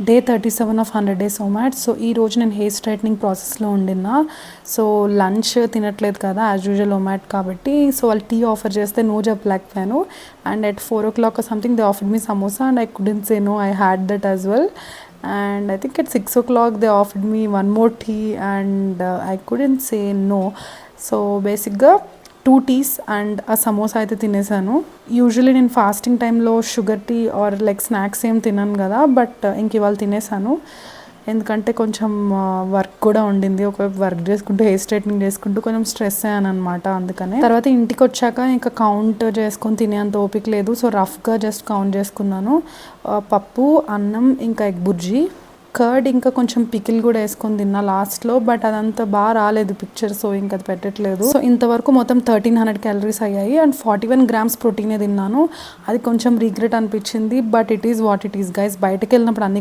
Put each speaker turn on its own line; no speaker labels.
Day 37 of 100 days OMAD. So ఈ రోజు నేను హెయిర్ స్ట్రైట్నింగ్ ప్రాసెస్లో ఉండినా. సో లంచ్ తినట్లేదు కదా యాజ్ యూజువల్ OMAD కాబట్టి. సో వాళ్ళు టీ ఆఫర్ చేస్తే నో చెప్పలేకపోయాను. And at 4 o'clock or something they offered me samosa and I couldn't say no. I had that as well. And I think at 6 o'clock they offered me one more tea and I couldn't say no. So బేసిక్గా 2 teas and ఆ సమోసా అయితే తినేసాను. Usually నేను fasting టైంలో sugar tea or like snacks ఏం తినను కదా, but ఇంక ఇవాళ తినేసాను. ఎందుకంటే కొంచెం వర్క్ కూడా ఉండింది. ఒకవైపు వర్క్ చేసుకుంటూ హెయిర్ స్ట్రైట్నింగ్ చేసుకుంటూ కొంచెం స్ట్రెస్ అయ్యాను అనమాట. అందుకనే తర్వాత ఇంటికి వచ్చాక ఇంకా కౌంట్ చేసుకొని తినేంత ఓపిక లేదు. సో రఫ్గా జస్ట్ కౌంట్ చేసుకున్నాను. పప్పు, అన్నం, ఇంకా ఎగ్ బుర్జీ, కర్డ్, ఇంకా కొంచెం పికిల్ కూడా వేసుకొని తిన్నా లాస్ట్లో. బట్ అదంతా బాగా రాలేదు పిక్చర్, సో ఇంకా అది పెట్టట్లేదు. సో ఇంతవరకు మొత్తం 1300 క్యాలరీస్ అయ్యాయి అండ్ 41 grams ప్రోటీనే తిన్నాను. అది కొంచెం రిగ్రెట్ అనిపించింది. But it is what it is guys. బయటకు వెళ్ళినప్పుడు అన్ని